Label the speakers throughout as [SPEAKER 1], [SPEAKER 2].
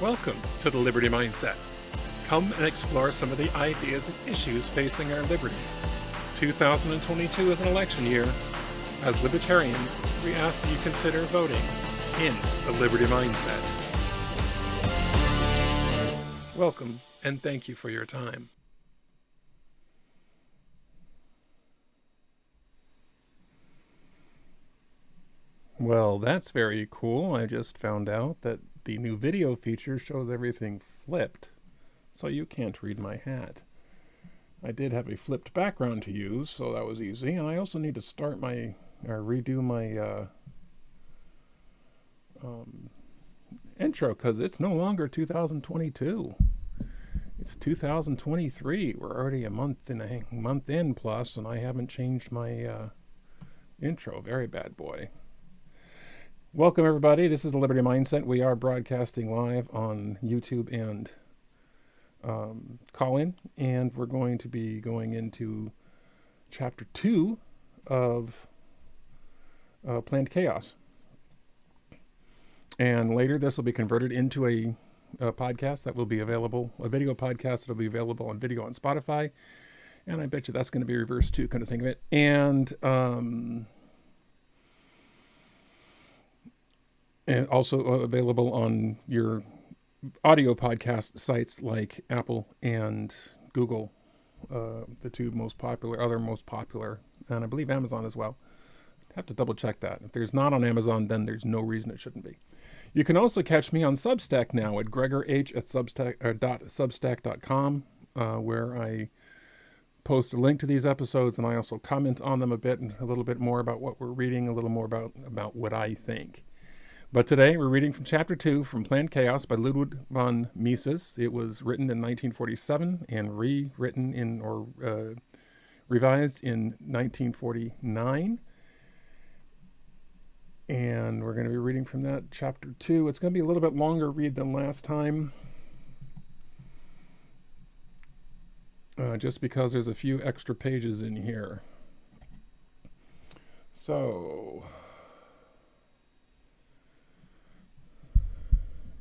[SPEAKER 1] Welcome to the Liberty Mindset. Come and explore some of the ideas and issues facing our liberty. 2022 is an election year. As libertarians, we ask that you consider voting in the Liberty Mindset. Welcome, and thank you for your time. Well, that's very cool. I just found out that the new video feature shows everything flipped, so you can't read my hat. I did have a flipped background to use, so that was easy. And I also need to start redo my intro, because it's no longer 2022. It's 2023. We're already a month in plus, and I haven't changed my intro. Very bad boy. Welcome, everybody. This is the Liberty Mindset. We are broadcasting live on YouTube and call-in, and we're going to be going into Chapter 2 of Planned Chaos. And later, this will be converted into a podcast that will be available, a video podcast that will be available on video on Spotify. And I bet you that's going to be reversed too, kind of think of it. And also available on your audio podcast sites like Apple and Google, the two most popular, and I believe Amazon as well. Have to double check that. If there's not on Amazon, then there's no reason it shouldn't be. You can also catch me on Substack now at gregorh@substack.com, where I post a link to these episodes, and I also comment on them a bit and a little bit more about what we're reading, a little more about what I think. But today we're reading from Chapter 2 from Planned Chaos by Ludwig von Mises. It was written in 1947 and revised in 1949. And we're going to be reading from that Chapter 2. It's going to be a little bit longer read than last time, just because there's a few extra pages in here. So...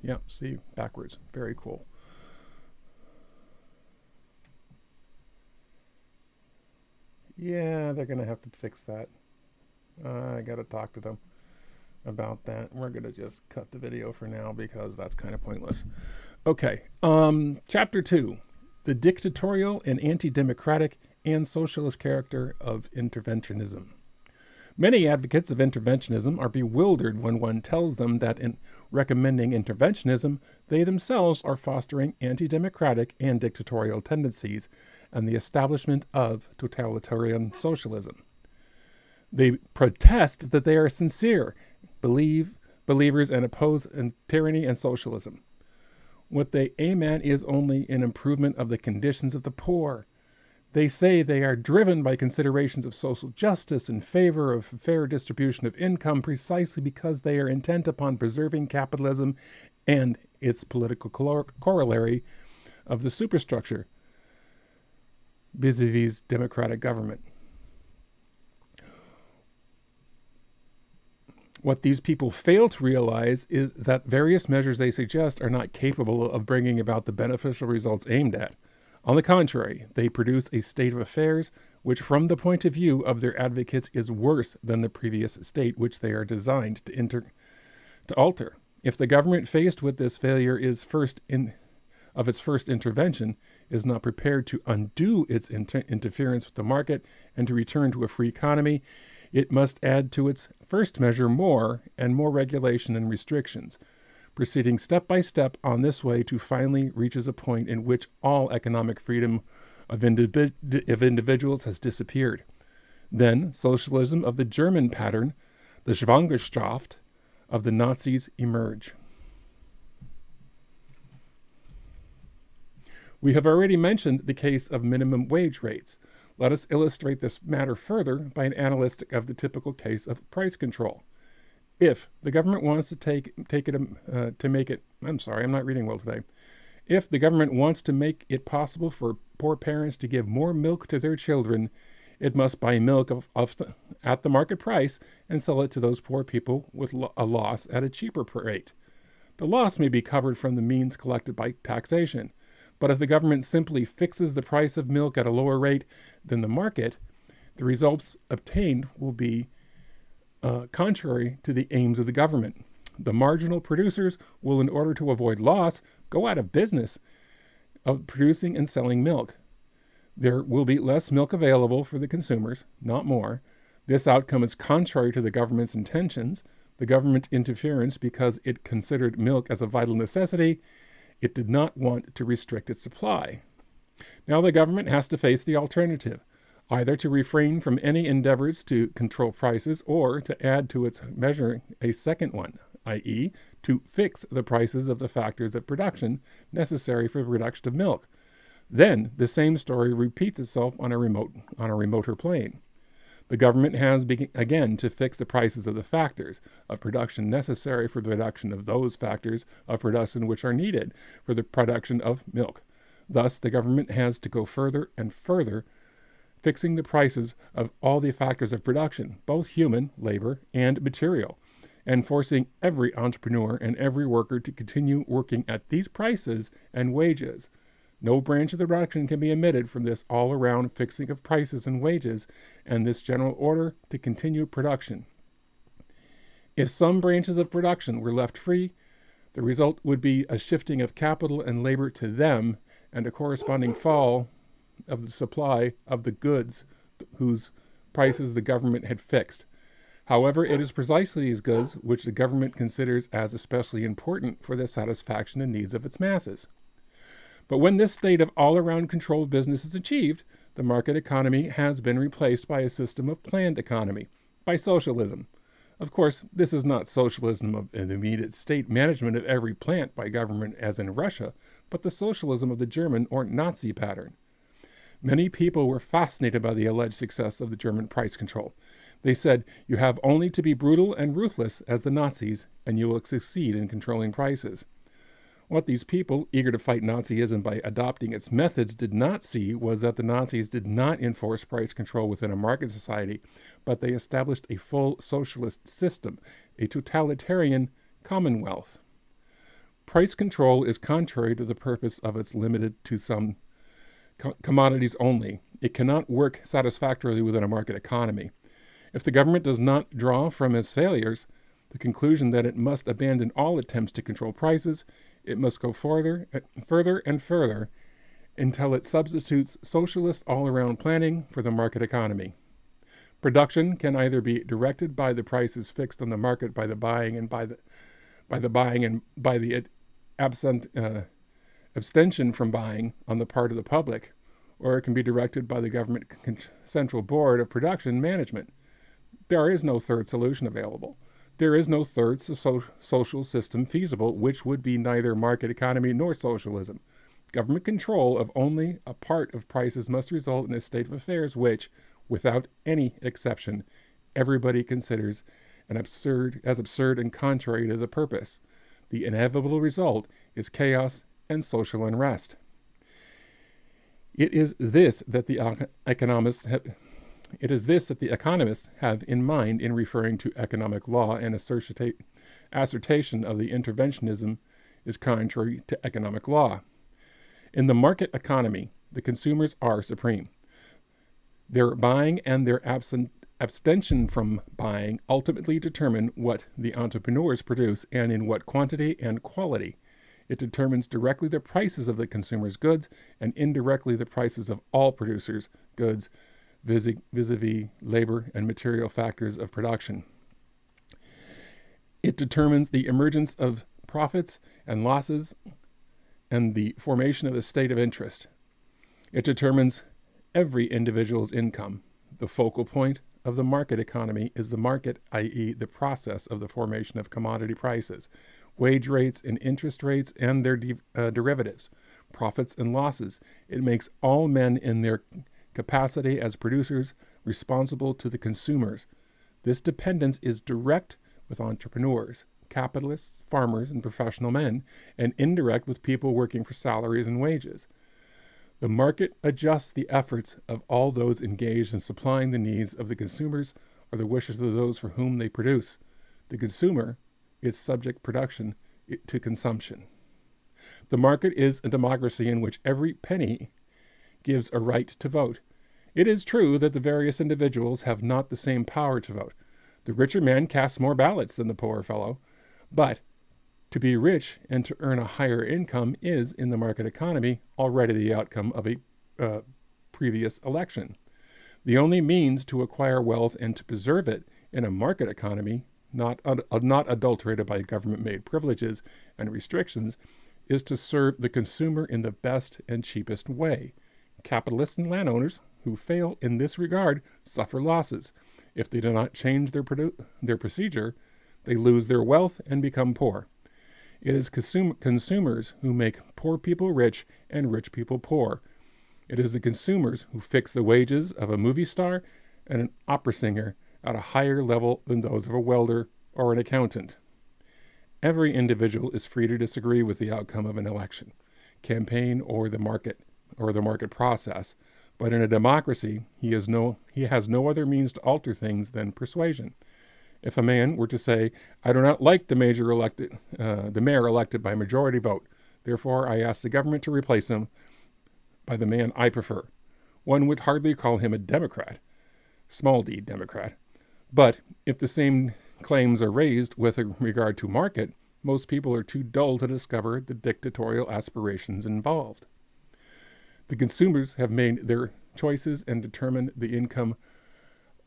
[SPEAKER 1] yep, see, backwards. Very cool. Yeah, they're going to have to fix that. I got to talk to them about that. We're going to just cut the video for now because that's kind of pointless. Okay, Chapter 2, the Dictatorial and Anti-Democratic and Socialist Character of Interventionism. Many advocates of interventionism are bewildered when one tells them that in recommending interventionism, they themselves are fostering anti-democratic and dictatorial tendencies and the establishment of totalitarian socialism. They protest that they are sincere believers and oppose tyranny and socialism. What they aim at is only an improvement of the conditions of the poor. They say they are driven by considerations of social justice in favor of fair distribution of income precisely because they are intent upon preserving capitalism and its political corollary of the superstructure vis-a-vis democratic government. What these people fail to realize is that various measures they suggest are not capable of bringing about the beneficial results aimed at. On the contrary, they produce a state of affairs which, from the point of view of their advocates, is worse than the previous state which they are designed to alter. If the government, faced with this failure of its first intervention, is not prepared to undo its interference with the market and to return to a free economy, it must add to its first measure more and more regulation and restrictions, proceeding step by step on this way to finally reaches a point in which all economic freedom of individuals has disappeared. Then socialism of the German pattern, the Zwangskraft of the Nazis, emerge. We have already mentioned the case of minimum wage rates. Let us illustrate this matter further by an analysis of the typical case of price control. If the government wants to If the government wants to make it possible for poor parents to give more milk to their children, it must buy milk at the market price and sell it to those poor people with a loss at a cheaper rate. The loss may be covered from the means collected by taxation, but if the government simply fixes the price of milk at a lower rate than the market, the results obtained will be contrary to the aims of the government. The marginal producers will, in order to avoid loss, go out of business of producing and selling milk. There will be less milk available for the consumers, not more. This outcome is contrary to the government's intentions. The government interference because it considered milk as a vital necessity. It did not want to restrict its supply. Now the government has to face the alternative, either to refrain from any endeavors to control prices or to add to its measure a second one, i.e., to fix the prices of the factors of production necessary for the production of milk. Then the same story repeats itself on a remoter plane. The government has again to fix the prices of the factors of production necessary for the production of those factors of production which are needed for the production of milk. Thus, the government has to go further and further, fixing the prices of all the factors of production, both human, labor, and material, and forcing every entrepreneur and every worker to continue working at these prices and wages. No branch of the production can be omitted from this all-around fixing of prices and wages and this general order to continue production. If some branches of production were left free, the result would be a shifting of capital and labor to them and a corresponding fall of the supply of the goods whose prices the government had fixed. However, it is precisely these goods which the government considers as especially important for the satisfaction and needs of its masses. But when this state of all-around control of business is achieved, the market economy has been replaced by a system of planned economy, by socialism. Of course, this is not socialism of the immediate state management of every plant by government as in Russia, but the socialism of the German or Nazi pattern. Many people were fascinated by the alleged success of the German price control. They said, "You have only to be brutal and ruthless as the Nazis, and you will succeed in controlling prices." What these people, eager to fight Nazism by adopting its methods, did not see was that the Nazis did not enforce price control within a market society, but they established a full socialist system, a totalitarian commonwealth. Price control is contrary to the purpose of its limited to some commodities only. It cannot work satisfactorily within a market economy. If the government does not draw from its failures the conclusion that it must abandon all attempts to control prices, it must go further and further until it substitutes socialist all-around planning for the market economy. Production can either be directed by the prices fixed on the market by the buying and by the abstention from buying on the part of the public, or it can be directed by the government central board of production management. There is no third solution available. There is no third social system feasible, which would be neither market economy nor socialism. Government control of only a part of prices must result in a state of affairs which, without any exception, everybody considers as absurd and contrary to the purpose. The inevitable result is chaos and social unrest. It is this that the economists have in mind in referring to economic law and assertion of the interventionism is contrary to economic law. In the market economy, the consumers are supreme. Their buying and their abstention from buying ultimately determine what the entrepreneurs produce and in what quantity and quality. It determines directly the prices of the consumer's goods and indirectly the prices of all producers' goods vis-a-vis labor and material factors of production. It determines the emergence of profits and losses and the formation of a state of interest. It determines every individual's income. The focal point of the market economy is the market, i.e., the process of the formation of commodity prices, wage rates and interest rates and their derivatives, profits and losses. It makes all men in their capacity as producers responsible to the consumers. This dependence is direct with entrepreneurs, capitalists, farmers, and professional men, and indirect with people working for salaries and wages. The market adjusts the efforts of all those engaged in supplying the needs of the consumers or the wishes of those for whom they produce. The consumer, its subject production, to consumption. The market is a democracy in which every penny gives a right to vote. It is true that the various individuals have not the same power to vote. The richer man casts more ballots than the poorer fellow, but to be rich and to earn a higher income is, in the market economy, already the outcome of a previous election. The only means to acquire wealth and to preserve it in a market economy, not adulterated by government-made privileges and restrictions, is to serve the consumer in the best and cheapest way. Capitalists and landowners who fail in this regard suffer losses. If they do not change their procedure, they lose their wealth and become poor. It is consumers who make poor people rich and rich people poor. It is the consumers who fix the wages of a movie star and an opera singer at a higher level than those of a welder or an accountant. Every individual is free to disagree with the outcome of an election, campaign, or the market process, but in a democracy, he has no other means to alter things than persuasion. If a man were to say, "I do not like the mayor elected by majority vote, therefore I ask the government to replace him by the man I prefer," one would hardly call him a Democrat, small d Democrat. But if the same claims are raised with regard to market, most people are too dull to discover the dictatorial aspirations involved. The consumers have made their choices and determined the income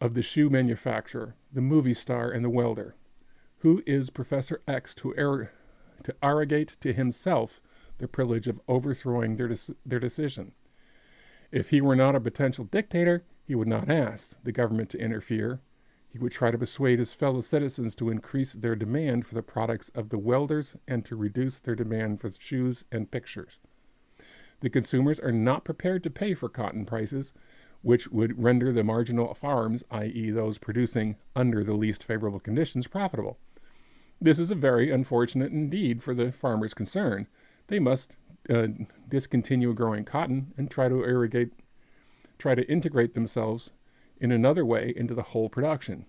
[SPEAKER 1] of the shoe manufacturer, the movie star, and the welder. Who is Professor X to arrogate to himself the privilege of overthrowing their decision? If he were not a potential dictator, he would not ask the government to interfere. He would try to persuade his fellow citizens to increase their demand for the products of the welders and to reduce their demand for shoes and pictures. The consumers are not prepared to pay for cotton prices, which would render the marginal farms, i.e. those producing under the least favorable conditions, profitable. This is very unfortunate indeed for the farmers concerned. They must discontinue growing cotton and try to integrate themselves in another way into the whole production.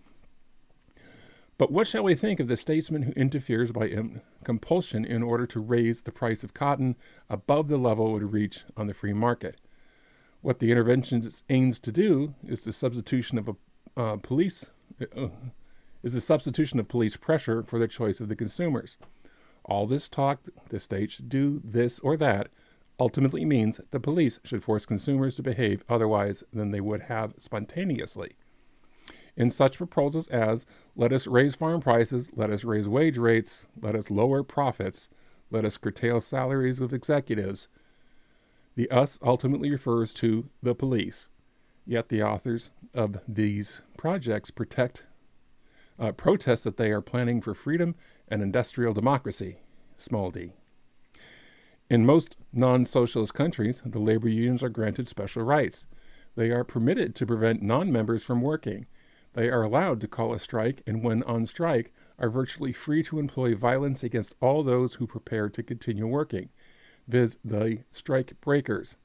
[SPEAKER 1] But what shall we think of the statesman who interferes by compulsion in order to raise the price of cotton above the level it would reach on the free market? What the interventionist aims to do is the substitution of police pressure for the choice of the consumers. All this talk, the state should do this or that, ultimately means the police should force consumers to behave otherwise than they would have spontaneously. In such proposals as, let us raise farm prices, let us raise wage rates, let us lower profits, let us curtail salaries of executives, the us ultimately refers to the police. Yet the authors of these projects protest that they are planning for freedom and industrial democracy, small d. In most non-socialist countries, the labor unions are granted special rights. They are permitted to prevent non-members from working. They are allowed to call a strike, and when on strike, are virtually free to employ violence against all those who prepare to continue working, viz. the strike breakers.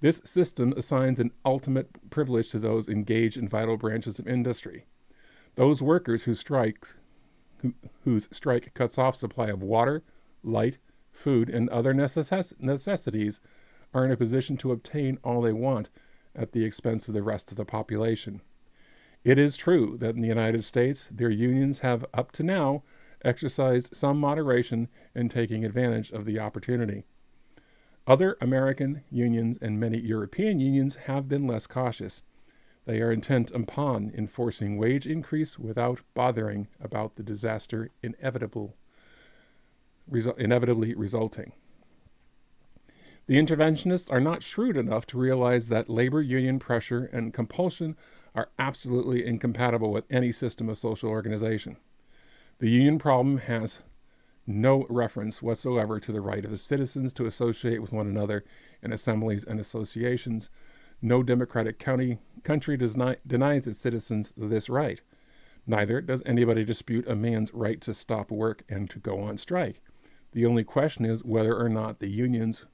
[SPEAKER 1] This system assigns an ultimate privilege to those engaged in vital branches of industry. Those workers whose strike cuts off supply of water, light, food, and other necessities are in a position to obtain all they want at the expense of the rest of the population. It is true that in the United States, their unions have up to now exercised some moderation in taking advantage of the opportunity. Other American unions and many European unions have been less cautious. They are intent upon enforcing wage increase without bothering about the disaster inevitably resulting. The interventionists are not shrewd enough to realize that labor union pressure and compulsion are absolutely incompatible with any system of social organization. The union problem has no reference whatsoever to the right of the citizens to associate with one another in assemblies and associations. No democratic country denies its citizens this right. Neither does anybody dispute a man's right to stop work and to go on strike. The only question is whether or not the unions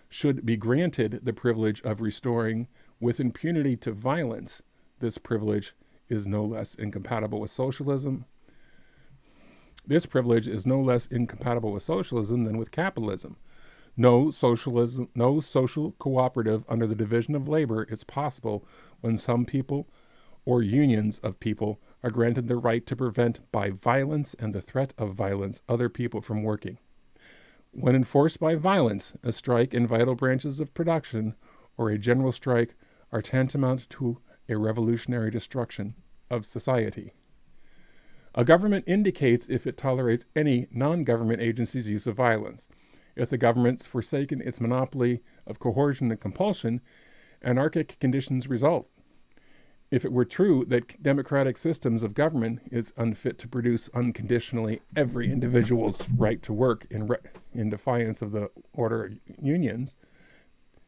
[SPEAKER 1] should be granted the privilege of restoring with impunity to violence. This privilege is no less incompatible with socialism This privilege is no less incompatible with socialism than with capitalism. No social cooperative under the division of labor is possible when some people or unions of people are granted the right to prevent by violence and the threat of violence other people from working. When enforced by violence, a strike in vital branches of production or a general strike are tantamount to a revolutionary destruction of society. A government indicates if it tolerates any non-government agency's use of violence. If the government's forsaken its monopoly of coercion and compulsion, anarchic conditions result. If it were true that democratic systems of government is unfit to produce unconditionally every individual's right to work in defiance of the order of unions,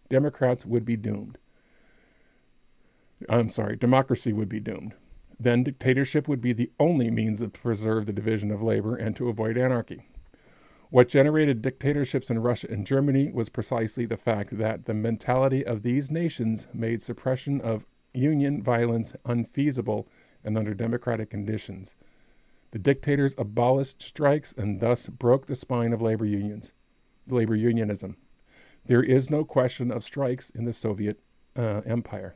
[SPEAKER 1] democracy would be doomed. Then dictatorship would be the only means to preserve the division of labor and to avoid anarchy. What generated dictatorships in Russia and Germany was precisely the fact that the mentality of these nations made suppression of union violence unfeasible and under democratic conditions. The dictators abolished strikes and thus broke the spine of labor unionism. There is no question of strikes in the Soviet Empire.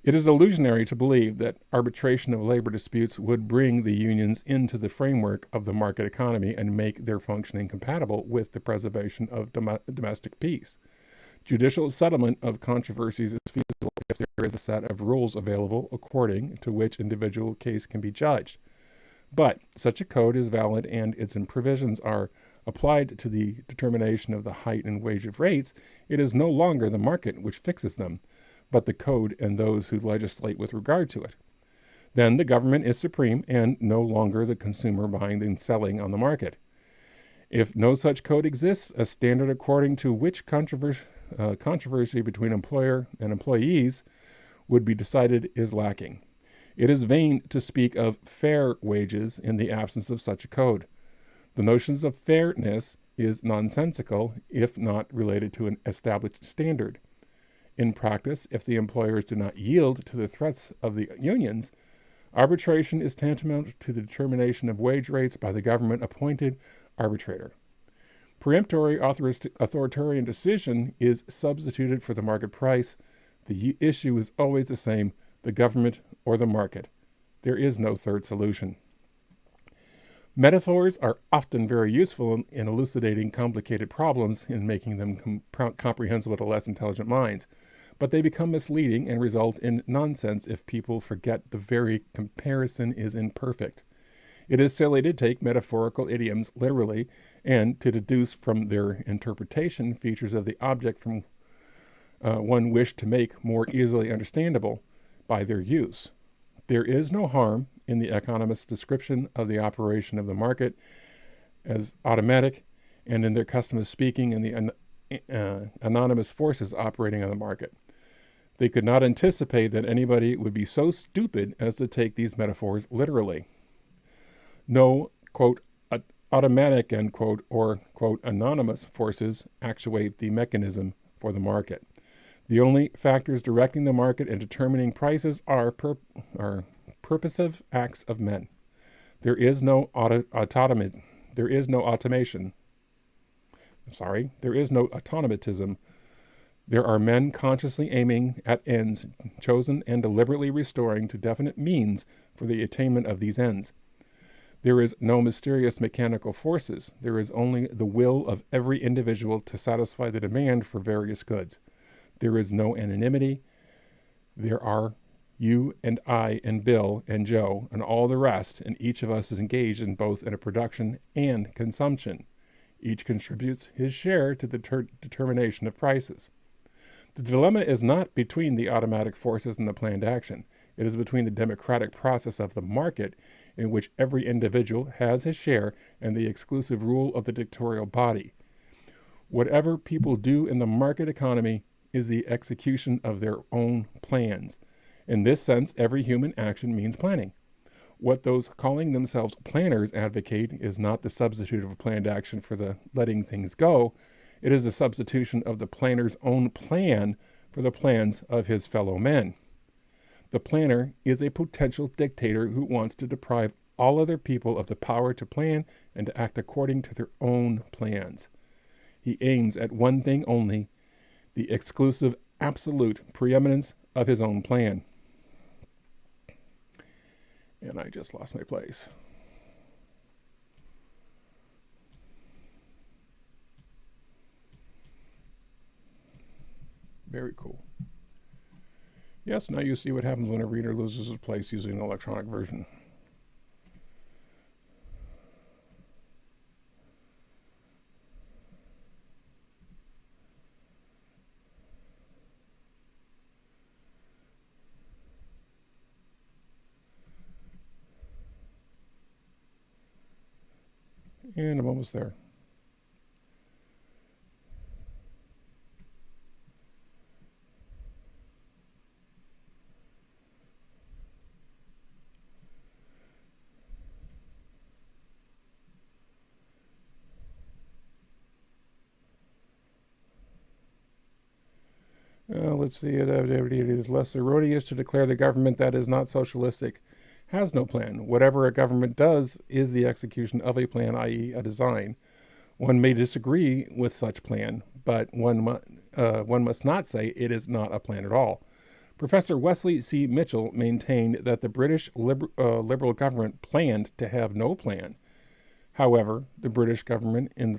[SPEAKER 1] It is illusionary to believe that arbitration of labor disputes would bring the unions into the framework of the market economy and make their functioning compatible with the preservation of domestic peace. Judicial settlement of controversies is feasible if there is a set of rules available according to which individual case can be judged. But such a code is valid and its provisions are applied to the determination of the height and wage of rates. It is no longer the market which fixes them, but the code and those who legislate with regard to it. Then the government is supreme and no longer the consumer buying and selling on the market. If no such code exists, a standard according to which controversy between employer and employees would be decided is lacking. It is vain to speak of fair wages in the absence of such a code. The notions of fairness is nonsensical if not related to an established standard. In practice, if the employers do not yield to the threats of the unions, arbitration is tantamount to the determination of wage rates by the government-appointed arbitrator. Peremptory authoritarian decision is substituted for the market price. The issue is always the same, the government or the market. There is no third solution. Metaphors are often very useful in elucidating complicated problems and making them comprehensible to less intelligent minds, but they become misleading and result in nonsense if people forget the very comparison is imperfect. It is silly to take metaphorical idioms literally and to deduce from their interpretation features of the object from one wish to make more easily understandable by their use. There is no harm in the economist's description of the operation of the market as automatic and in their custom of speaking in the anonymous forces operating on the market. They could not anticipate that anybody would be so stupid as to take these metaphors literally. No, quote, automatic, end quote, or, quote, anonymous forces actuate the mechanism for the market. The only factors directing the market and determining prices are purposive acts of men. There is no automatism. There is no automatism. There are men consciously aiming at ends chosen and deliberately restoring to definite means for the attainment of these ends. There is no mysterious mechanical forces. There is only the will of every individual to satisfy the demand for various goods. There is no anonymity. There are you and I and Bill and Joe and all the rest, and each of us is engaged in both in a production and consumption. Each contributes his share to the determination of prices. The dilemma is not between the automatic forces and the planned action. It is between the democratic process of the market, in which every individual has his share, and the exclusive rule of the dictatorial body. Whatever people do in the market economy is the execution of their own plans. In this sense, every human action means planning. What those calling themselves planners advocate is not the substitute of planned action for the letting things go. It is the substitution of the planner's own plan for the plans of his fellow men. The planner is a potential dictator who wants to deprive all other people of the power to plan and to act according to their own plans. He aims at one thing only, the exclusive, absolute preeminence of his own plan. And I just lost my place. Very cool. Yes, now you see what happens when a reader loses his place using an electronic version. And I'm almost there. Let's see, it is less erroneous to declare the government that is not socialistic has no plan. Whatever a government does is the execution of a plan, i.e. a design. One may disagree with such plan, but one must not say it is not a plan at all. Professor Wesley C. Mitchell maintained that the British liberal government planned to have no plan. However, the British government in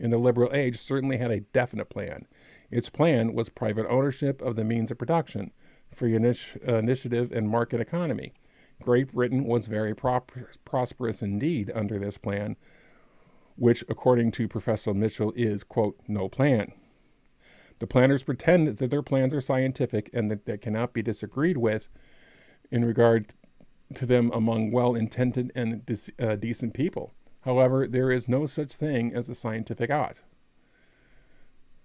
[SPEAKER 1] the liberal age certainly had a definite plan. Its plan was private ownership of the means of production, free initiative, and market economy. Great Britain was very prosperous indeed under this plan, which, according to Professor Mitchell, is, quote, no plan. The planners pretend that their plans are scientific and that they cannot be disagreed with in regard to them among well-intended and decent people. However, there is no such thing as a scientific ought.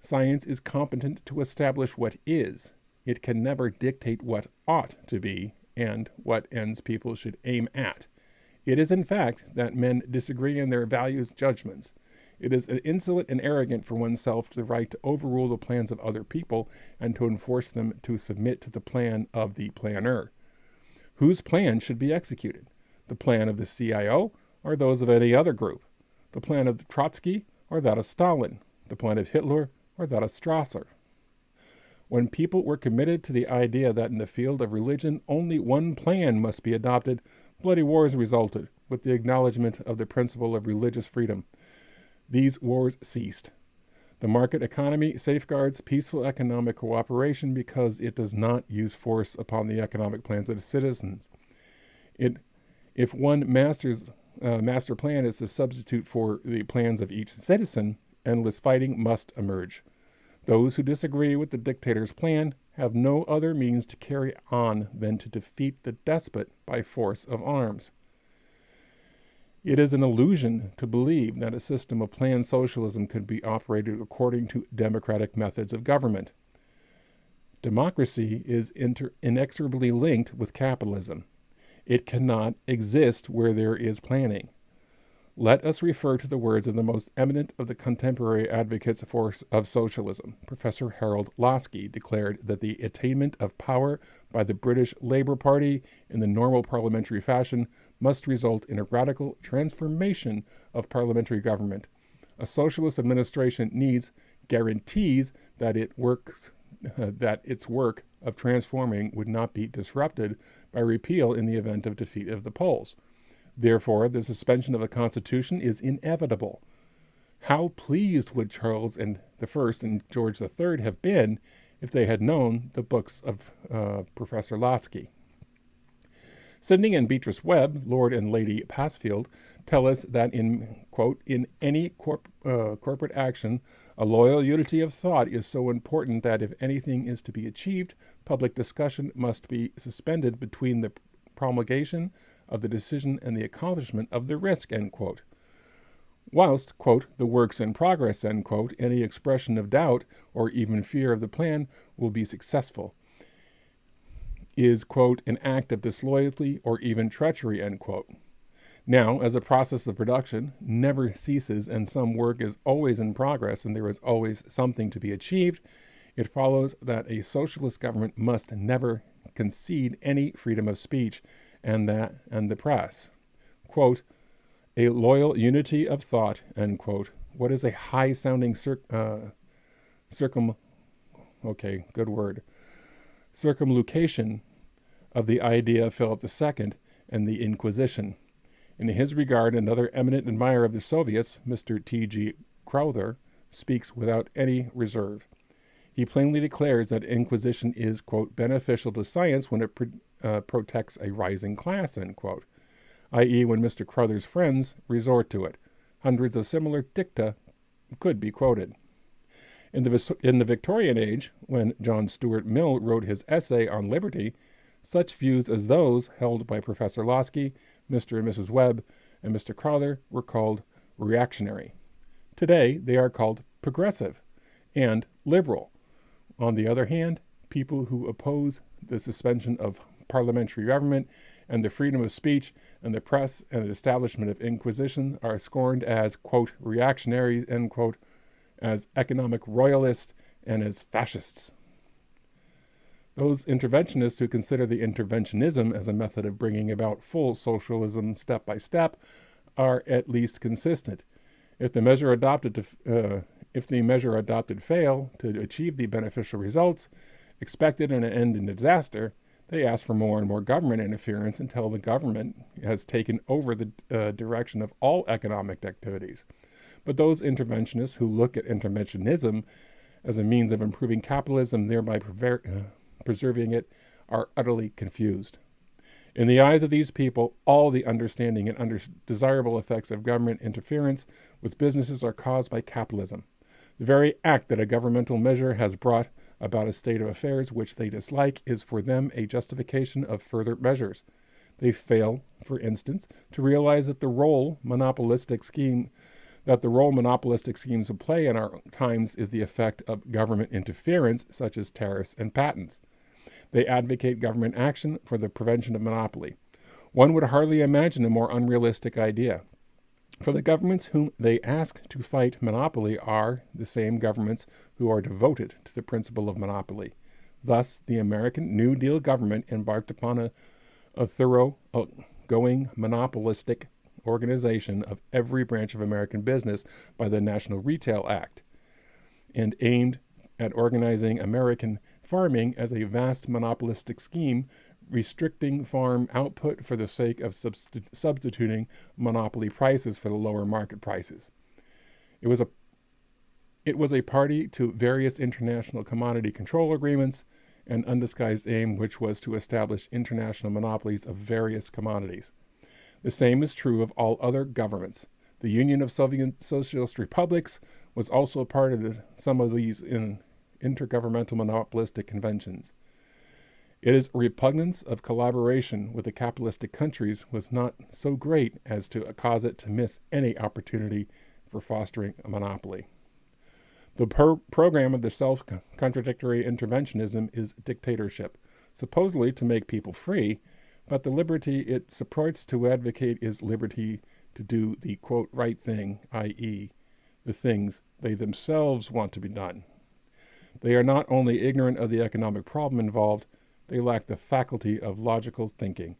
[SPEAKER 1] Science is competent to establish what is. It can never dictate what ought to be and what ends people should aim at. It is, in fact, that men disagree in their values judgments. It is insolent and arrogant for oneself the right to overrule the plans of other people and to enforce them to submit to the plan of the planner. Whose plan should be executed? The plan of the CIO or those of any other group? The plan of Trotsky or that of Stalin? The plan of Hitler or that of Strasser? When people were committed to the idea that in the field of religion only one plan must be adopted, bloody wars resulted, with the acknowledgement of the principle of religious freedom. These wars ceased. The market economy safeguards peaceful economic cooperation because it does not use force upon the economic plans of the citizens. If one master plan is to substitute for the plans of each citizen, endless fighting must emerge. Those who disagree with the dictator's plan have no other means to carry on than to defeat the despot by force of arms. It is an illusion to believe that a system of planned socialism could be operated according to democratic methods of government. Democracy is inexorably linked with capitalism. It cannot exist where there is planning. Let us refer to the words of the most eminent of the contemporary advocates of socialism. Professor Harold Lasky declared that the attainment of power by the British Labour Party in the normal parliamentary fashion must result in a radical transformation of parliamentary government. A socialist administration needs guarantees that its work of transforming would not be disrupted by repeal in the event of defeat of the polls. Therefore, the suspension of the Constitution is inevitable. How pleased would Charles I and George III have been if they had known the books of Professor Lasky? Sidney and Beatrice Webb, Lord and Lady Passfield, tell us that in, quote, in any corporate action, a loyal unity of thought is so important that if anything is to be achieved, public discussion must be suspended between the promulgation of the decision and the accomplishment of the risk, end quote. Whilst, quote, the work's in progress, end quote, any expression of doubt or even fear of the plan will be successful is, quote, an act of disloyalty or even treachery, end quote. Now, as a process of production never ceases and some work is always in progress and there is always something to be achieved, it follows that a socialist government must never concede any freedom of speech and the press. Quote, a loyal unity of thought, end quote. What is a high-sounding circumlocution of the idea of Philip II and the Inquisition? In his regard, another eminent admirer of the Soviets, Mr. T.G. Crowther, speaks without any reserve. He plainly declares that Inquisition is, quote, beneficial to science when it protects a rising class, end quote, i.e. when Mr. Crowther's friends resort to it. Hundreds of similar dicta could be quoted. In the Victorian age, when John Stuart Mill wrote his essay on liberty, such views as those held by Professor Losky, Mr. and Mrs. Webb, and Mr. Crowther were called reactionary. Today, they are called progressive and liberal. On the other hand, people who oppose the suspension of parliamentary government and the freedom of speech and the press and the establishment of inquisition are scorned as, quote, reactionaries, end quote, as economic royalists, and as fascists. Those interventionists who consider the interventionism as a method of bringing about full socialism step by step are at least consistent. If the measure adopted fail to achieve the beneficial results expected and end in disaster, they ask for more and more government interference until the government has taken over the direction of all economic activities. But those interventionists who look at interventionism as a means of improving capitalism, thereby preserving it, are utterly confused. In the eyes of these people, all the understanding and undesirable effects of government interference with businesses are caused by capitalism. The very act that a governmental measure has brought about a state of affairs which they dislike is for them a justification of further measures. They fail, for instance, to realize that the role monopolistic schemes will play in our times is the effect of government interference, such as tariffs and patents. They advocate government action for the prevention of monopoly. One would hardly imagine a more unrealistic idea. For the governments whom they ask to fight monopoly are the same governments who are devoted to the principle of monopoly. Thus, the American New Deal government embarked upon a thorough-going monopolistic organization of every branch of American business by the National Retail Act, and aimed at organizing American farming as a vast monopolistic scheme, restricting farm output for the sake of substituting monopoly prices for the lower market prices. It was a party to various international commodity control agreements, an undisguised aim which was to establish international monopolies of various commodities. The same is true of all other governments. The Union of Soviet Socialist Republics was also a part of some of these intergovernmental monopolistic conventions. It is repugnance of collaboration with the capitalistic countries was not so great as to cause it to miss any opportunity for fostering a monopoly. The program of the self-contradictory interventionism is dictatorship, supposedly to make people free, but the liberty it supports to advocate is liberty to do the, quote, right thing, i.e., the things they themselves want to be done. They are not only ignorant of the economic problem involved, they lack the faculty of logical thinking.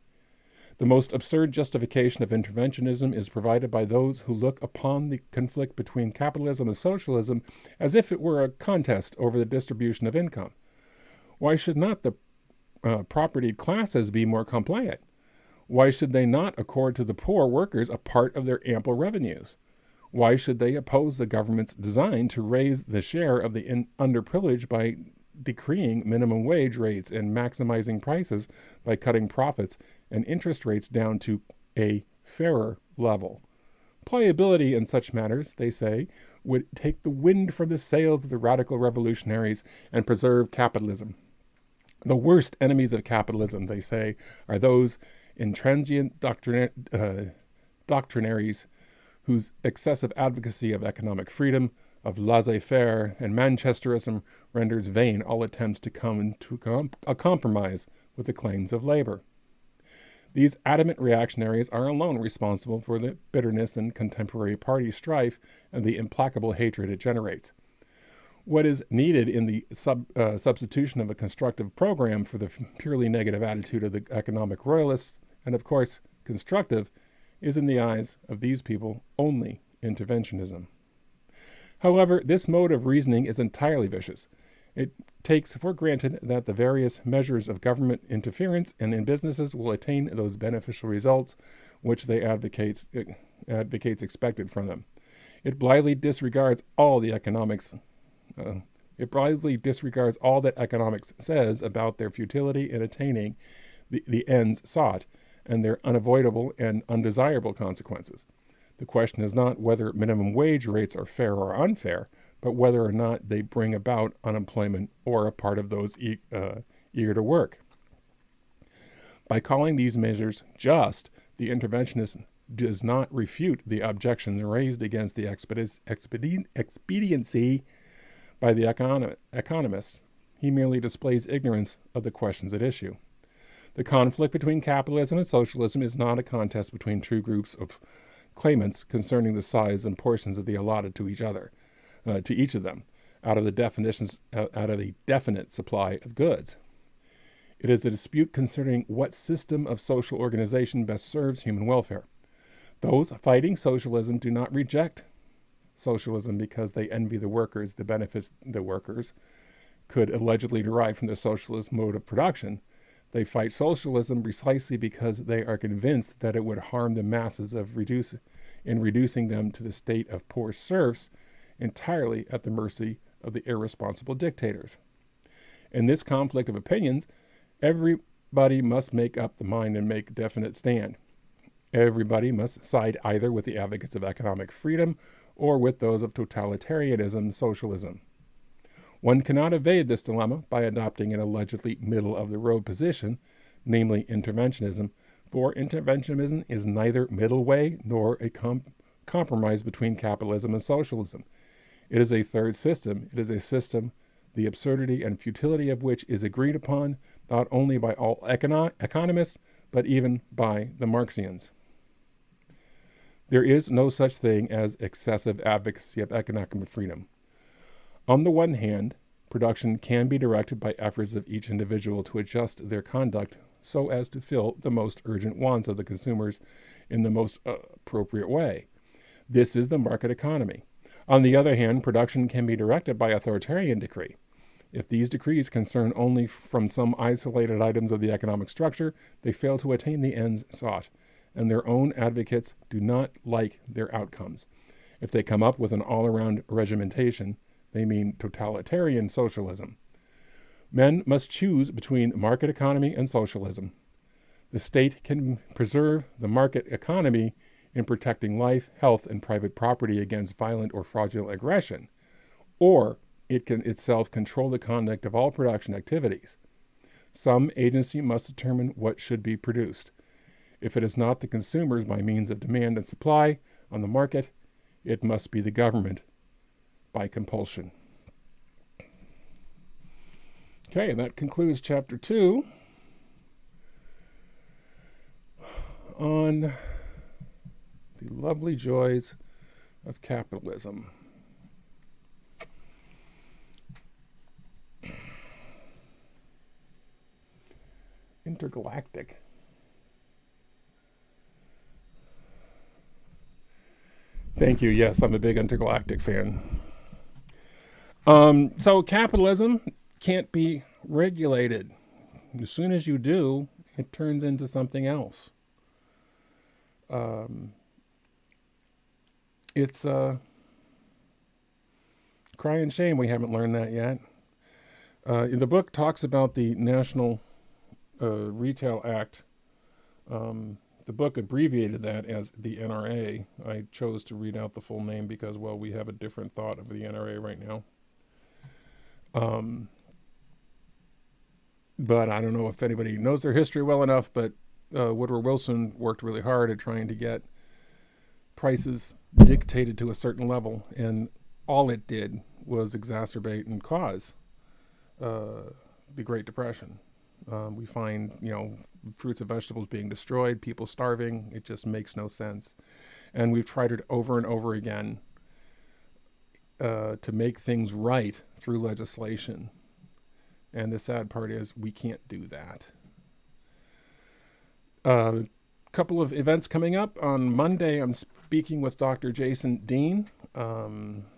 [SPEAKER 1] The most absurd justification of interventionism is provided by those who look upon the conflict between capitalism and socialism as if it were a contest over the distribution of income. Why should not the propertied classes be more compliant? Why should they not accord to the poor workers a part of their ample revenues? Why should they oppose the government's design to raise the share of the underprivileged by decreeing minimum wage rates and maximizing prices by cutting profits and interest rates down to a fairer level? Pliability in such matters, they say, would take the wind from the sails of the radical revolutionaries and preserve capitalism. The worst enemies of capitalism, they say, are those intransient doctrinaries whose excessive advocacy of economic freedom, of laissez-faire and Manchesterism renders vain all attempts to come into a compromise with the claims of labor. These adamant reactionaries are alone responsible for the bitterness in contemporary party strife and the implacable hatred it generates. What is needed in the substitution of a constructive program for the purely negative attitude of the economic royalists And of course, constructive is in the eyes of these people only interventionism. However, this mode of reasoning is entirely vicious. It takes for granted that the various measures of government interference and in businesses will attain those beneficial results which they advocates expected from them. It blithely disregards all that economics says about their futility in attaining the ends sought and their unavoidable and undesirable consequences. The question is not whether minimum wage rates are fair or unfair, but whether or not they bring about unemployment or a part of those eager to work. By calling these measures just, the interventionist does not refute the objections raised against the expediency by the economists. He merely displays ignorance of the questions at issue. The conflict between capitalism and socialism is not a contest between two groups of claimants concerning the size and portions of the allotted to each of them, out of a definite supply of goods. It is a dispute concerning what system of social organization best serves human welfare. Those fighting socialism do not reject socialism because they envy the workers the benefits the workers could allegedly derive from the socialist mode of production. They fight socialism precisely because they are convinced that it would harm the masses in reducing them to the state of poor serfs entirely at the mercy of the irresponsible dictators. In this conflict of opinions, everybody must make up the mind and make a definite stand. Everybody must side either with the advocates of economic freedom or with those of totalitarianism, socialism. One cannot evade this dilemma by adopting an allegedly middle-of-the-road position, namely interventionism, for interventionism is neither middle way nor a compromise between capitalism and socialism. It is a third system. It is a system the absurdity and futility of which is agreed upon not only by all economists, but even by the Marxians. There is no such thing as excessive advocacy of economic freedom. On the one hand, production can be directed by efforts of each individual to adjust their conduct so as to fill the most urgent wants of the consumers in the most appropriate way. This is the market economy. On the other hand, production can be directed by authoritarian decree. If these decrees concern only from some isolated items of the economic structure, they fail to attain the ends sought, and their own advocates do not like their outcomes. If they come up with an all-around regimentation, they mean totalitarian socialism. Men must choose between market economy and socialism. The state can preserve the market economy in protecting life, health, and private property against violent or fraudulent aggression, or it can itself control the conduct of all production activities. Some agency must determine what should be produced. If it is not the consumers by means of demand and supply on the market, it must be the government by compulsion. Okay, and that concludes chapter 2 on the lovely joys of capitalism. Intergalactic. Thank you. Yes, I'm a big intergalactic fan. So capitalism can't be regulated. As soon as you do, it turns into something else. It's cry and shame we haven't learned that yet. The book talks about the National Retail Act. The book abbreviated that as the NRA. I chose to read out the full name because, well, we have a different thought of the NRA right now. But I don't know if anybody knows their history well enough, but Woodrow Wilson worked really hard at trying to get prices dictated to a certain level, and all it did was exacerbate and cause the Great Depression. We find, fruits and vegetables being destroyed, people starving. It just makes no sense. And we've tried it over and over again to make things right through legislation. And the sad part is we can't do that. A couple of events coming up. On Monday, I'm speaking with Dr. Jason Dean.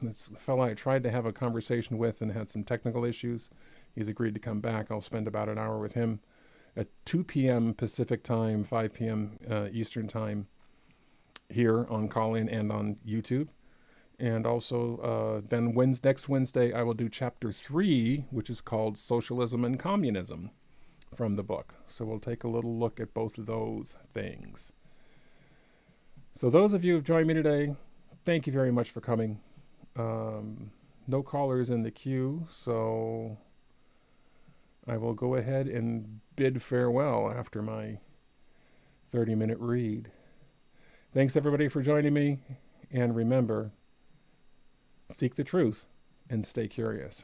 [SPEAKER 1] This fellow I tried to have a conversation with and had some technical issues. He's agreed to come back. I'll spend about an hour with him at 2 p.m. Pacific time, 5 p.m. Eastern time here on Call-In and on YouTube. And also then next Wednesday, I will do chapter 3, which is called Socialism and Communism from the book. So we'll take a little look at both of those things. So those of you who have joined me today, thank you very much for coming. No callers in the queue, so I will go ahead and bid farewell after my 30-minute read. Thanks everybody for joining me, and remember, seek the truth and stay curious.